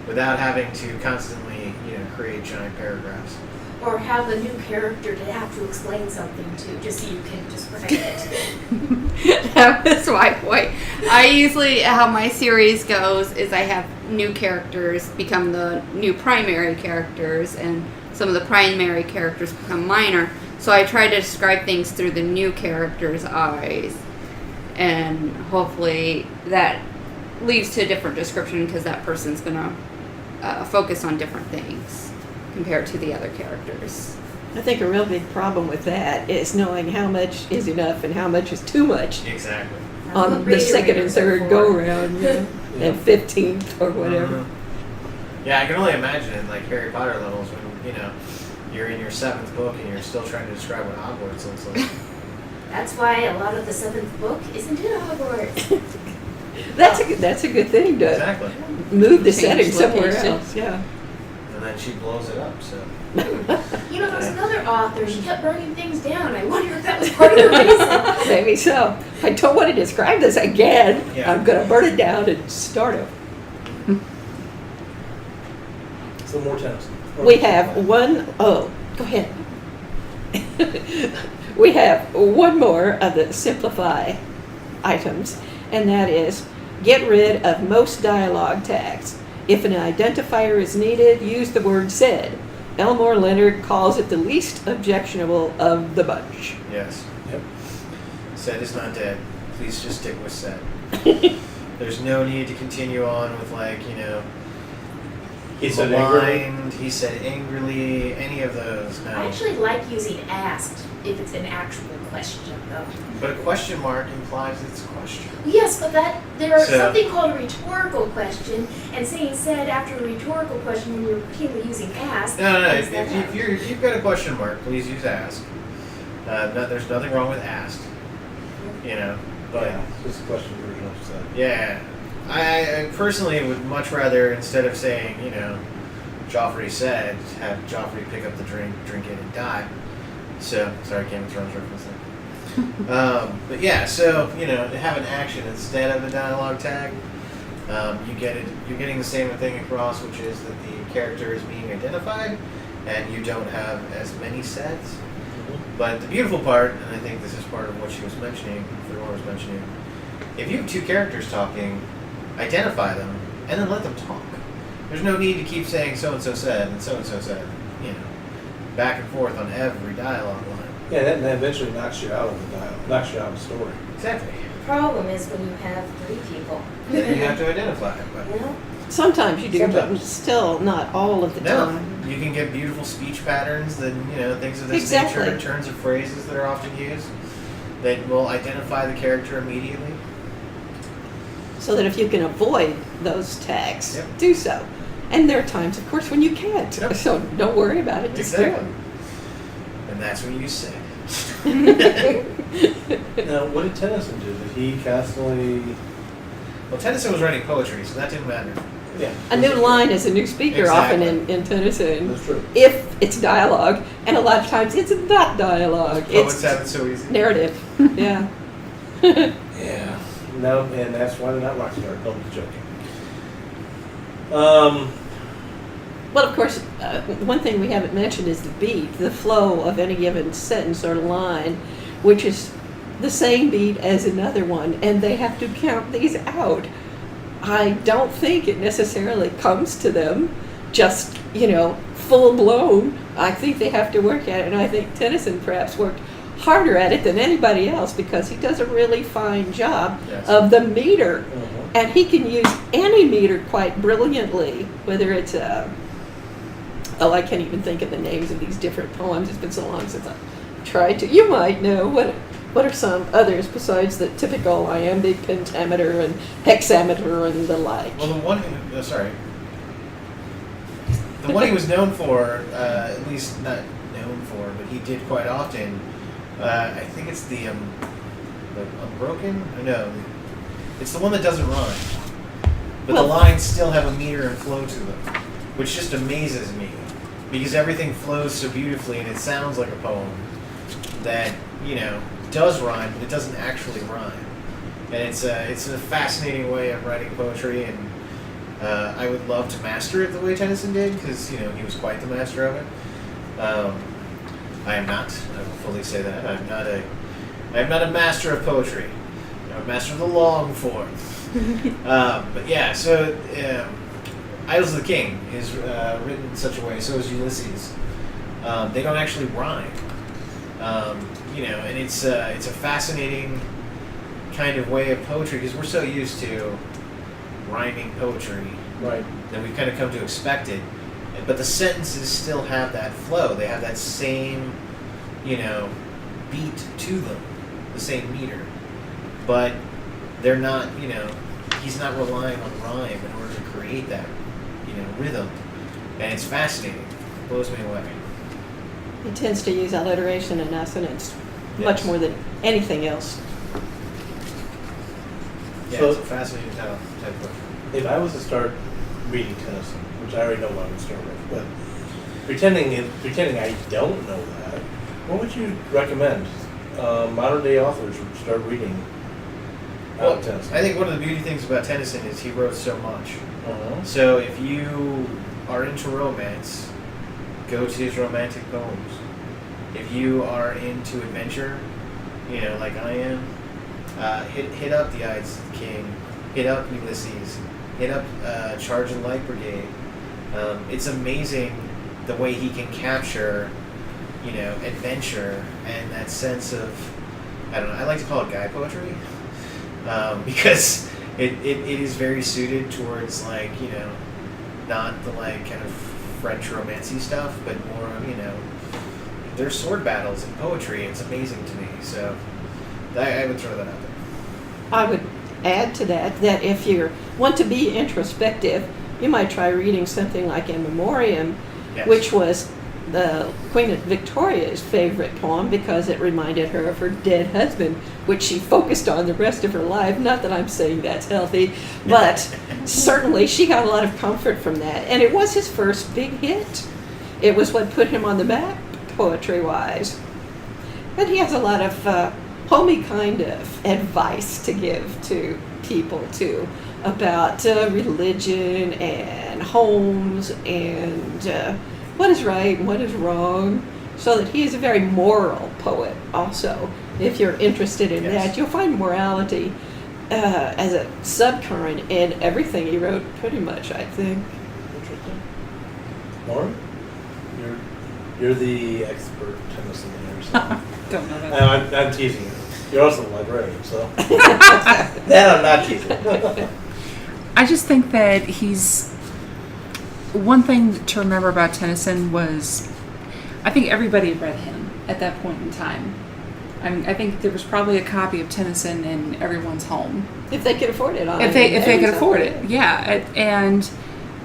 without having to constantly, create giant paragraphs. Or have a new character to have to explain something to, just so you can just write it. That was my point. I usually, how my series goes is I have new characters become the new primary characters, and some of the primary characters become minor. So I try to describe things through the new character's eyes, and hopefully that leads to a different description, because that person's going to focus on different things compared to the other characters. I think a real big problem with that is knowing how much is enough and how much is too much Exactly. on the second and third go-round, and 15th or whatever. Yeah, I can only imagine in like Harry Potter levels when, you're in your 7th book and you're still trying to describe what Hogwarts looks like. That's why a lot of the 7th book isn't in Hogwarts. That's a good thing to Exactly. move the Change setting somewhere location. else. Yeah. And then she blows it up, so. There's another author, she kept burning things down. I wonder if that was part of the reason. Maybe so. I don't want to describe this again. Yeah. I'm going to burn it down and start over. Some more Tennyson. We have one, go ahead. We have one more of the simplify items, and that is get rid of most dialogue tags. If an identifier is needed, use the word said. Elmore Leonard calls it the least objectionable of the bunch. Yes. Yep. Said is not dead. Please just stick with said. There's no need to continue on with He said angrily. maligned, he said angrily, any of those. No. I actually like using asked if it's an actual question, though. But a question mark implies it's a question. Yes, but there's So- something called a rhetorical question, and saying said after a rhetorical question when you're repeatedly using asked. No. is If, that if you've got a question mark, please use ask. There's nothing wrong with asked. But Yeah, it's just a question version of said. yeah, I personally would much rather, instead of saying, Joffrey said, have Joffrey pick up the drink it, and die. So, sorry, Game of Thrones reference there. But yeah, so, have an action instead of a dialogue tag. You're getting the same thing across, which is that the character is being identified, and you don't have as many sets. But the beautiful part, and I think this is part of what she was mentioning, Fedora was mentioning, if you have two characters talking, identify them, and then let them talk. There's no need to keep saying so-and-so said, and so-and-so said, back and forth on every dialogue line. Yeah, that eventually knocks you out of the dialogue, knocks you out of the story. Exactly. The problem is when you have 3 people. Then you have to identify it, but Sometimes you do, but Sometimes. still not all of the no, time. you can get beautiful speech patterns, that things of this Exactly. nature, turns of phrases that are often used, that will identify the character immediately. So that if you can avoid those tags, Yep. do so. And there are times, of course, when you can't. Yep. So don't worry about it. Just do Exactly. And that's what you said. Now, what did Tennyson do? Did he constantly? Well, Tennyson was writing poetry, so that didn't matter. Yeah. A new line is a new speaker often in Tennyson. That's true. If it's dialogue, and a lot of times it's not dialogue. Poets It's have it so easy. narrative. Yeah. Yeah. No, and that's why they're not rock star. Don't be joking. Well, of course, one thing we haven't mentioned is the beat, the flow of any given sentence or line, which is the same beat as another one, and they have to count these out. I don't think it necessarily comes to them just, full blown. I think they have to work at it, and I think Tennyson perhaps worked harder at it than anybody else because he does a really fine job Yes. of the meter. Mhm. And he can use any meter quite brilliantly, whether it's I can't even think of the names of these different poems. It's been so long since I tried to. You might know. What are some others besides the typical iambic, pentameter, and hexameter and the like? Well, the one he was known for, at least not known for, but he did quite often. I think it's the Unbroken. No, it's the one that doesn't rhyme, but Well- the lines still have a meter and flow to them, which just amazes me because everything flows so beautifully and it sounds like a poem that does rhyme, but it doesn't actually rhyme. And it's a fascinating way of writing poetry, and I would love to master it the way Tennyson did, because he was quite the master of it. I am not. I will fully say that I am not a master of poetry. I'm a master of the long form. But yeah, so Idols of the King is written in such a way. So is Ulysses. They don't actually rhyme. And it's a fascinating kind of way of poetry because we're so used to rhyming poetry Right. that we've kind of come to expect it. But the sentences still have that flow. They have that same, beat to them, the same meter. But they're not, he's not relying on rhyme in order to create that, rhythm. And it's fascinating. It blows me away. He tends to use alliteration and assonance Yes. much more than anything else. Yeah, So- it's a fascinating type of book. If I was to start reading Tennyson, which I already know what I'm going to start with, but pretending I don't know that, what would you recommend modern day authors would start reading Well, Tennyson? I think one of the beauty things about Tennyson is he wrote so much. Uh-huh. So if you are into romance, go to his romantic poems. If you are into adventure, like I am, hit up the Ides of the King, hit up Ulysses, hit up Charge and Light Brigade. It's amazing the way he can capture, adventure and that sense of, I don't know, I like to call it guy poetry, because it is very suited towards not the kind of French romancy stuff, but more there's sword battles in poetry. It's amazing to me. So I would throw that out there. I would add to that if you want to be introspective, you might try reading something like In Memoriam, Yes. which was the Queen Victoria's favorite poem because it reminded her of her dead husband, which she focused on the rest of her life. Not that I'm saying that's healthy, but certainly she got a lot of comfort from that. And it was his first big hit. It was what put him on the map, poetry-wise. And he has a lot of homey kind of advice to give to people, too, about religion and homes and what is right and what is wrong, so that he is a very moral poet also. If you're interested in Yes. that, you'll find morality as a subcurrent in everything he wrote, pretty much, I think. Interesting. Lauren, you're the expert Tennyson here. So. Don't know that. I'm teasing you. You're also a librarian, so. That I'm not teasing. I just think that one thing to remember about Tennyson was, I think everybody read him at that point in time. I think there was probably a copy of Tennyson in everyone's home. If they could afford it. If they could afford it, yeah. And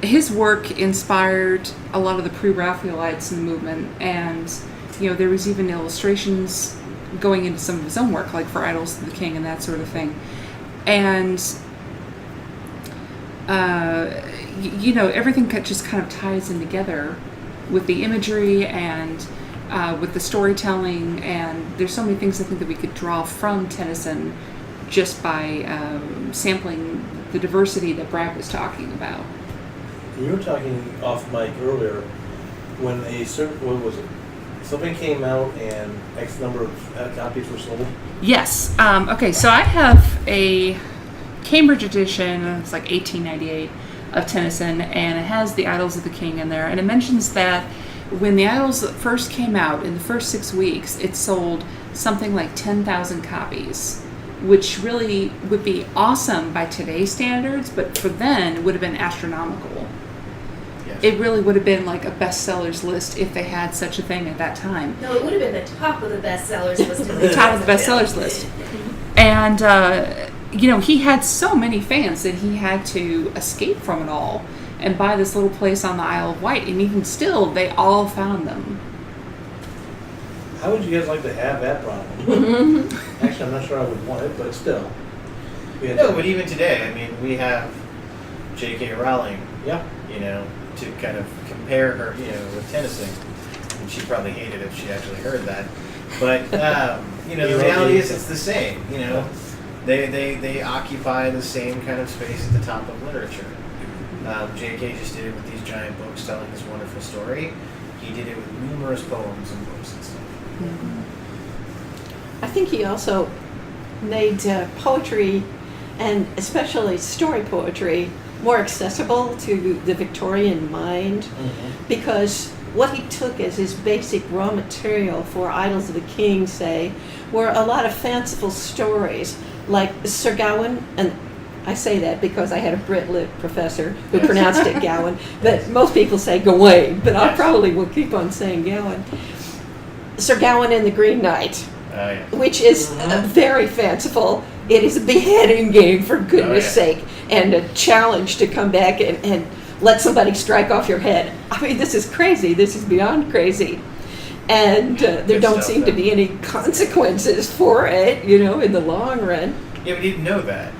his work inspired a lot of the pre-Raphaelites in the movement, and there was even illustrations going into some of his own work, like for Idols of the King and that sort of thing. And everything just kind of ties in together with the imagery and with the storytelling, and there's so many things I think that we could draw from Tennyson just by sampling the diversity that Brad was talking about. You were talking off mic earlier when what was it? Something came out and X number of copies were sold. Yes. Okay, so I have a Cambridge edition, it's like 1898, of Tennyson, and it has the Idylls of the King in there, and it mentions that when the Idylls first came out, in the first 6 weeks, it sold something like 10,000 copies, which really would be awesome by today's standards, but for then, it would have been astronomical. Yes. It really would have been like a bestsellers list if they had such a thing at that time. No, it would have been the top of the bestsellers list. The top of the bestsellers list. And, he had so many fans that he had to escape from it all and buy this little place on the Isle of Wight. And even still, they all found them. How would you guys like to have that problem? Actually, I'm not sure I would want it, but still. No, but even today, I mean, we have J.K. Rowling, Yeah. to kind of compare her, with Tennyson. And she'd probably hate it if she actually heard that. But, the reality is it's the same, They occupy the same kind of space at the top of literature. J.K. just did it with these giant books telling this wonderful story. He did it with numerous poems and books and stuff. I think he also made poetry, and especially story poetry, more accessible to the Victorian mind, because what he took as his basic raw material for Idylls of the King, say, were a lot of fanciful stories, like Sir Gawain, and I say that because I had a Brit Lit professor who pronounced it Gowan, but most people say Gawain, but I probably will keep on saying Gowan. Sir Gawain and the Green Knight, which is very fanciful. It is a beheading game, for goodness sake, and a challenge to come back and let somebody strike off your head. I mean, this is crazy. This is beyond crazy. And there don't seem to be any consequences for it, in the long run. Yeah, but you didn't know that.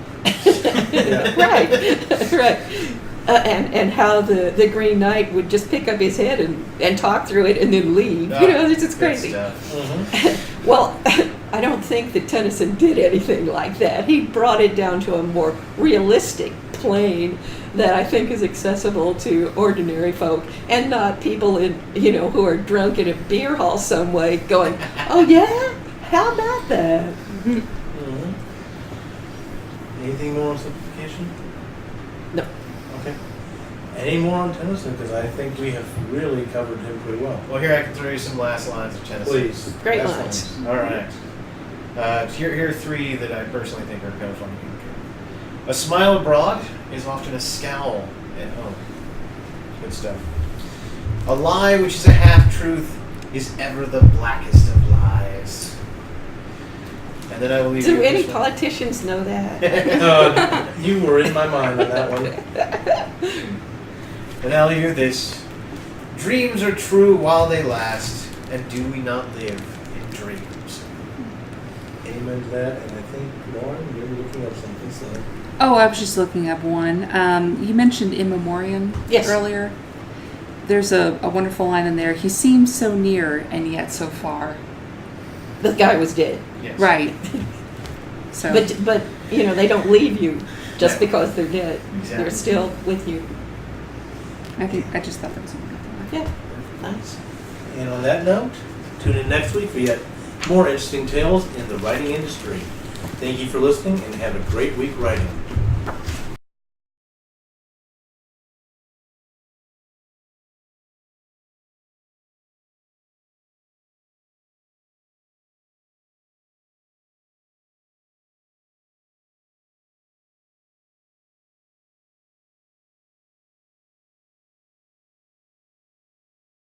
Right. And how the Green Knight would just pick up his head and talk through it and then leave. This is crazy. Well, I don't think that Tennyson did anything like that. He brought it down to a more realistic plane that I think is accessible to ordinary folk, and not people who are drunk in a beer hall some way going, oh yeah? How about that? Anything more on simplification? No. Okay. Any more on Tennyson? Because I think we have really covered him pretty well. Well, here I can throw you some last lines of Tennyson. Please. Great Last lines. All right. Here are three that I personally think are kind of funny. A smile abroad is often a scowl at home. Good stuff. A lie which is a half-truth is ever the blackest of lies. And then I will leave Do you any with this one. politicians know that? You were in my mind on that one. And I'll leave you with this. Dreams are true while they last, and do we not live in dreams? Amen to that, and I think, Lauren, you were looking up something, so... Oh, I was just looking up one. You mentioned In Memoriam earlier. There's a wonderful line in there. He seems so near and yet so far. The guy was dead. Yes. Right. So. But they don't leave you just because they're dead. Exactly. They're still with you. I just thought that was a wonderful line. Yeah, nice. And on that note, tune in next week for yet more interesting tales in the writing industry. Thank you for listening, and have a great week writing.